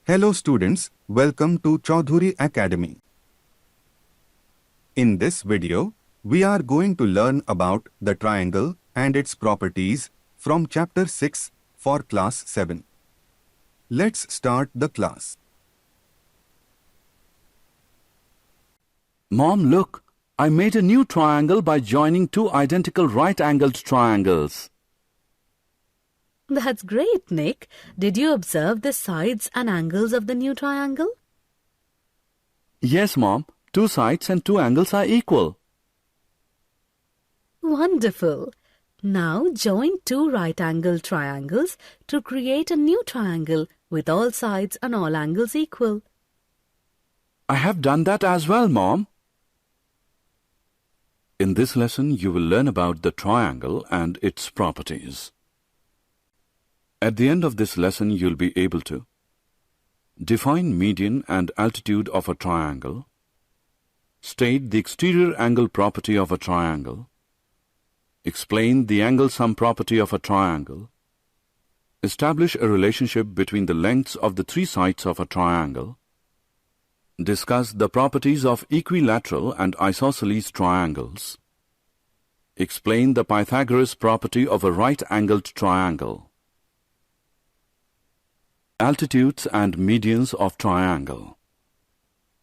Hello students, welcome to Chowdhury Academy. In this video, we are going to learn about the triangle and its properties from Chapter 6 for Class 7. Let's start the class. Mom, look! I made a new triangle by joining two identical right-angled triangles. That's great, Nick. Did you observe the sides and angles of the new triangle? Yes, Mom. Two sides and two angles are equal. Wonderful. Now join two right-angled triangles to create a new triangle with all sides and all angles equal. I have done that as well, Mom. In this lesson, you will learn about the triangle and its properties. At the end of this lesson, you'll be able to define median and altitude of a triangle, state the exterior angle property of a triangle, explain the angle sum property of a triangle, establish a relationship between the lengths of the three sides of a triangle, discuss the properties of equilateral and isosceles triangles, explain the Pythagoras property of a right-angled triangle. Altitudes and medians of triangle.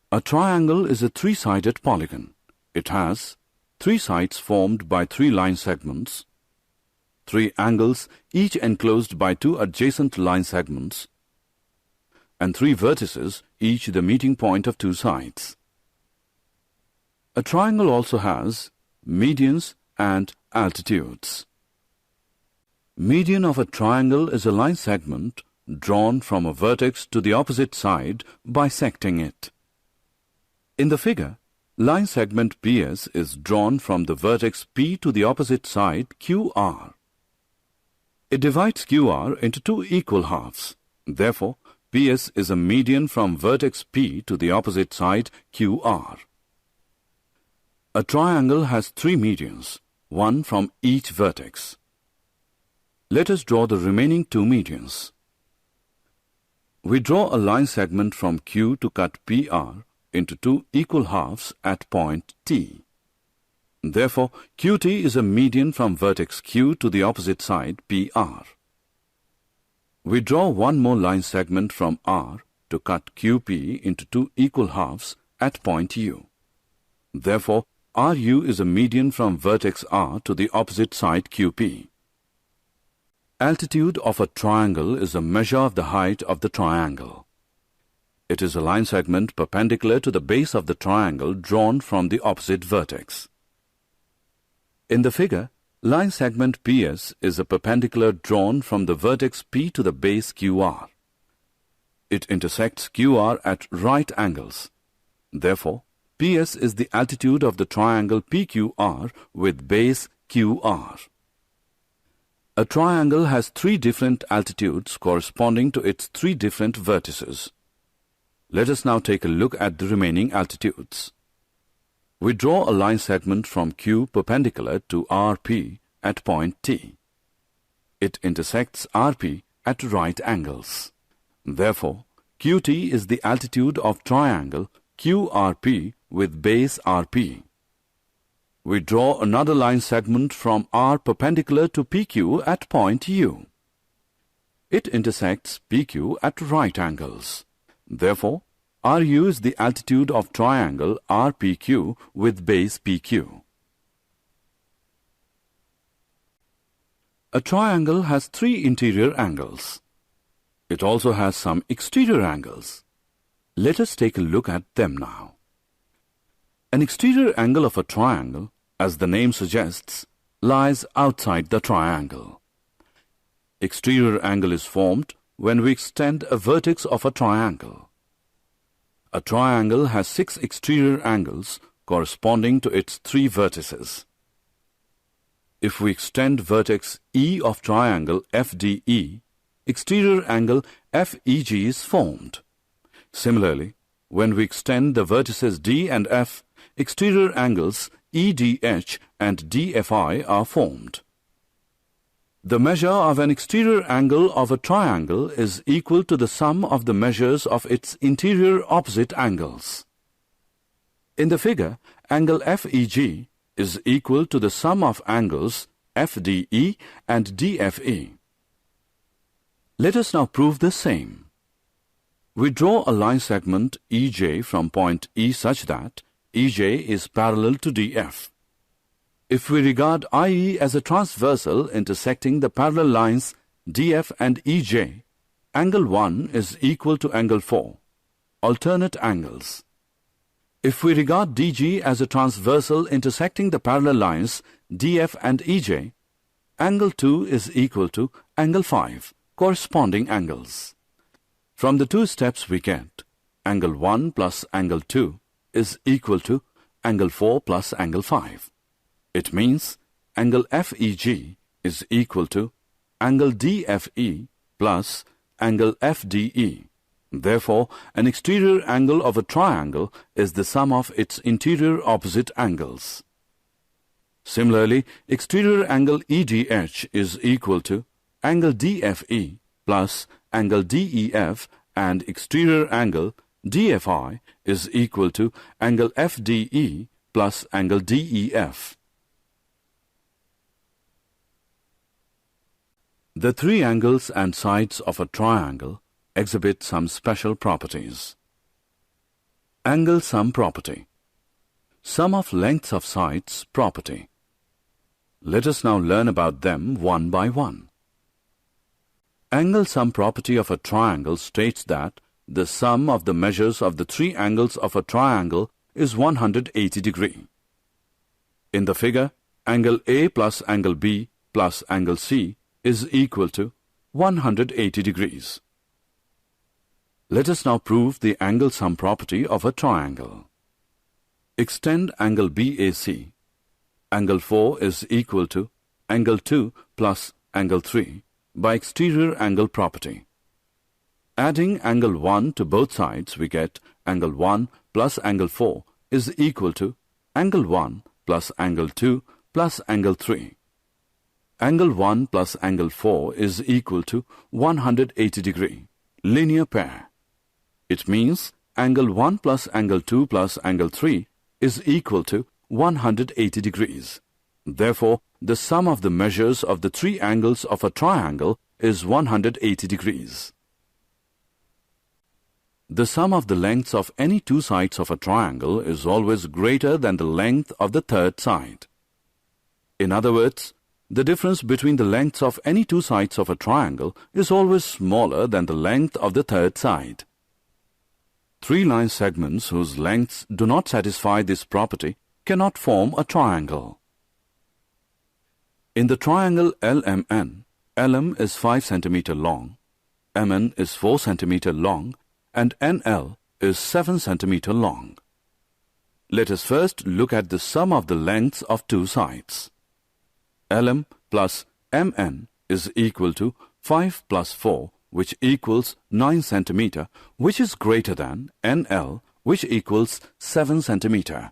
A triangle is a three-sided polygon. It has three sides formed by three line segments, three angles each enclosed by two adjacent line segments, and three vertices, each the meeting point of two sides. A triangle also has medians and altitudes. Median of a triangle is a line segment drawn from a vertex to the opposite side, bisecting it. In the figure, line segment PS is drawn from the vertex P to the opposite side, QR. It divides QR into two equal halves. Therefore, PS is a median from vertex P to the opposite side, QR. A triangle has three medians, one from each vertex. Let us draw the remaining two medians. We draw a line segment from Q to cut PR into two equal halves at point T. Therefore, QT is a median from vertex Q to the opposite side, PR. We draw one more line segment from R to cut QP into two equal halves at point U. Therefore, RU is a median from vertex R to the opposite side, QP. Altitude of a triangle is a measure of the height of the triangle. It is a line segment perpendicular to the base of the triangle drawn from the opposite vertex. In the figure, line segment PS is a perpendicular drawn from the vertex P to the base QR. It intersects QR at right angles. Therefore, PS is the altitude of the triangle PQR with base QR. A triangle has three different altitudes corresponding to its three different vertices. Let us now take a look at the remaining altitudes. We draw a line segment from Q perpendicular to RP at point T. It intersects RP at right angles. Therefore, QT is the altitude of triangle QRP with base RP. We draw another line segment from R perpendicular to PQ at point U. It intersects PQ at right angles. Therefore, RU is the altitude of triangle RPQ with base PQ. A triangle has three interior angles. It also has some exterior angles. Let us take a look at them now. An exterior angle of a triangle, as the name suggests, lies outside the triangle. Exterior angle is formed when we extend a vertex of a triangle. A triangle has six exterior angles corresponding to its three vertices. If we extend vertex E of triangle FDE, exterior angle FEG is formed. Similarly, when we extend the vertices D and F, exterior angles EDH and DFI are formed. The measure of an exterior angle of a triangle is equal to the sum of the measures of its interior opposite angles. In the figure, angle FEG is equal to the sum of angles FDE and DFE. Let us now prove the same. We draw a line segment EJ from point E such that EJ is parallel to DF. If we regard IE as a transversal intersecting the parallel lines DF and EJ, angle 1 is equal to angle 4, alternate angles. If we regard DG as a transversal intersecting the parallel lines DF and EJ, angle 2 is equal to angle 5, corresponding angles. From the two steps we get angle 1 plus angle 2 is equal to angle 4 plus angle 5. It means angle FEG is equal to angle DFE plus angle FDE. Therefore, an exterior angle of a triangle is the sum of its interior opposite angles. Similarly, exterior angle EDH is equal to angle DFE plus angle DEF, and exterior angle DFI is equal to angle FDE plus angle DEF. The three angles and sides of a triangle exhibit some special properties. Angle sum property. Sum of lengths of sides property. Let us now learn about them one by one. Angle sum property of a triangle states that the sum of the measures of the three angles of a triangle is 180 degree. In the figure, angle A plus angle B plus angle C is equal to 180 degrees. Let us now prove the angle sum property of a triangle. Extend angle BAC. Angle 4 is equal to angle 2 plus angle 3 by exterior angle property. Adding angle 1 to both sides, we get angle 1 plus angle 4 is equal to angle 1 plus angle 2 plus angle 3. Angle 1 plus angle 4 is equal to 180 degree, linear pair. It means angle 1 plus angle 2 plus angle 3 is equal to 180 degrees. Therefore, the sum of the measures of the three angles of a triangle is 180 degrees. The sum of the lengths of any two sides of a triangle is always greater than the length of the third side. In other words, the difference between the lengths of any two sides of a triangle is always smaller than the length of the third side. Three line segments whose lengths do not satisfy this property cannot form a triangle. In the triangle LMN, LM is 5 cm long, MN is 4 cm long, and NL is 7 cm long. Let us first look at the sum of the lengths of two sides. LM plus MN is equal to 5 plus 4, which equals 9 cm, which is greater than NL, which equals 7 cm.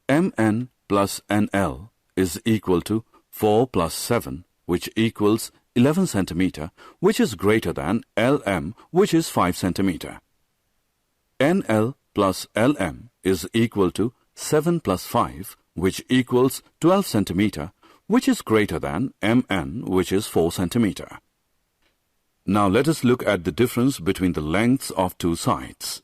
MN plus NL is equal to 4 plus 7, which equals 11 cm, which is greater than LM, which is 5 cm. NL plus LM is equal to 7 plus 5, which equals 12 cm, which is greater than MN, which is 4 cm. Now let us look at the difference between the lengths of two sides.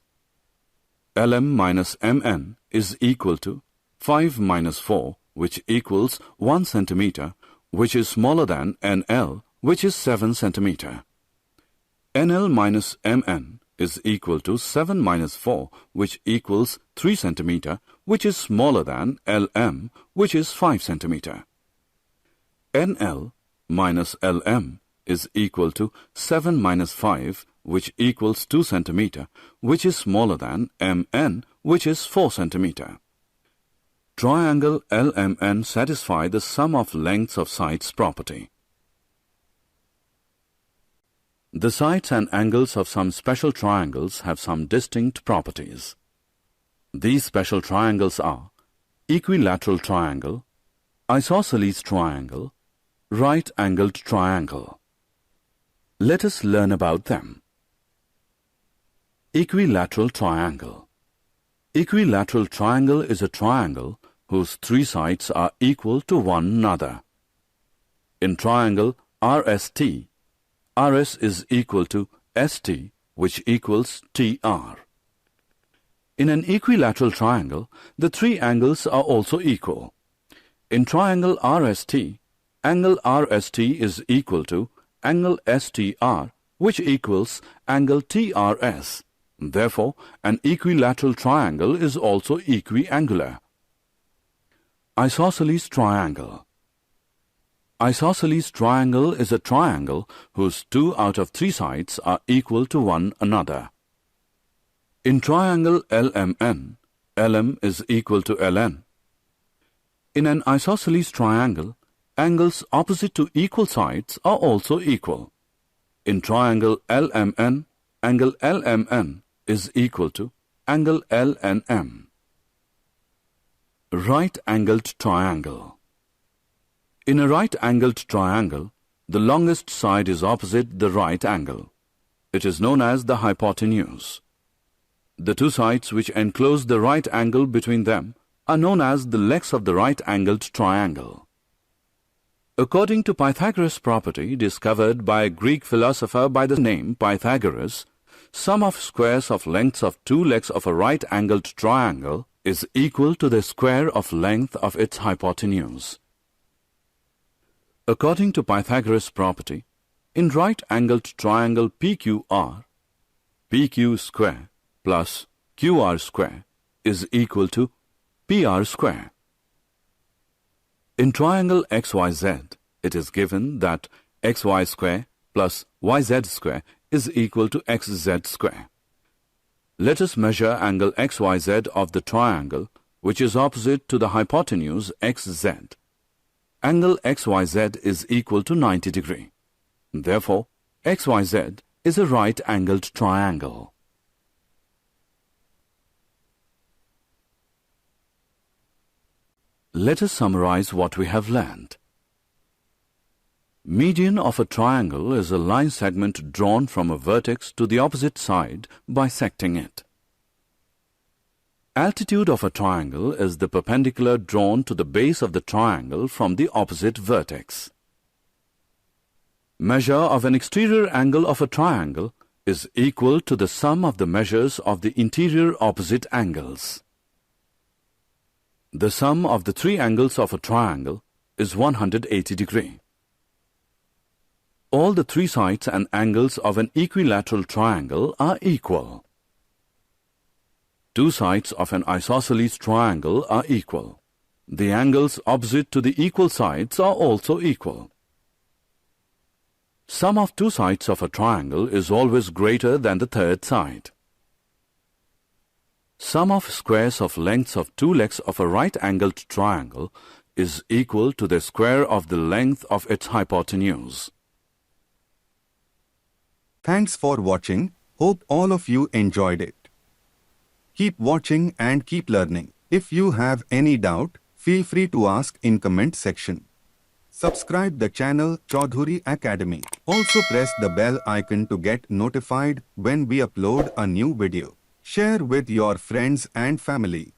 LM minus MN is equal to 5 minus 4, which equals 1 cm, which is smaller than NL, which is 7 cm. NL minus MN is equal to 7 minus 4, which equals 3 cm, which is smaller than LM, which is 5 cm. NL minus LM is equal to 7 minus 5, which equals 2 cm, which is smaller than MN, which is 4 cm. Triangle LMN satisfy the sum of lengths of sides property. The sides and angles of some special triangles have some distinct properties. These special triangles are equilateral triangle, isosceles triangle, right-angled triangle. Let us learn about them. Equilateral triangle. Equilateral triangle is a triangle whose three sides are equal to one another. In triangle RST, RS is equal to ST, which equals TR. In an equilateral triangle, the three angles are also equal. In triangle RST, angle RST is equal to angle STR, which equals angle TRS. Therefore, an equilateral triangle is also equiangular. Isosceles triangle. Isosceles triangle is a triangle whose 2 out of 3 sides are equal to one another. In triangle LMN, LM is equal to LN. In an isosceles triangle, angles opposite to equal sides are also equal. In triangle LMN, angle LMN is equal to angle LNM. Right-angled triangle. In a right-angled triangle, the longest side is opposite the right angle. It is known as the hypotenuse. The two sides which enclose the right angle between them are known as the legs of the right-angled triangle. According to Pythagoras' property discovered by a Greek philosopher by the name Pythagoras, sum of squares of lengths of two legs of a right-angled triangle is equal to the square of length of its hypotenuse. According to Pythagoras' property, in right-angled triangle PQR, PQ square plus QR square is equal to PR square. In triangle XYZ, it is given that XY square plus YZ square is equal to XZ square. Let us measure angle XYZ of the triangle, which is opposite to the hypotenuse XZ. Angle XYZ is equal to 90 degree. Therefore, XYZ is a right-angled triangle. Let us summarize what we have learned. Median of a triangle is a line segment drawn from a vertex to the opposite side, bisecting it. Altitude of a triangle is the perpendicular drawn to the base of the triangle from the opposite vertex. Measure of an exterior angle of a triangle is equal to the sum of the measures of the interior opposite angles. The sum of the three angles of a triangle is 180 degree. All the three sides and angles of an equilateral triangle are equal. Two sides of an isosceles triangle are equal. The angles opposite to the equal sides are also equal. Sum of two sides of a triangle is always greater than the third side. Sum of squares of lengths of two legs of a right-angled triangle is equal to the square of the length of its hypotenuse. Thanks for watching. Hope all of you enjoyed it. Keep watching and keep learning. If you have any doubt, feel free to ask in comment section. Subscribe the channel Chowdhury Academy. Also press the bell icon to get notified when we upload a new video. Share with your friends and family.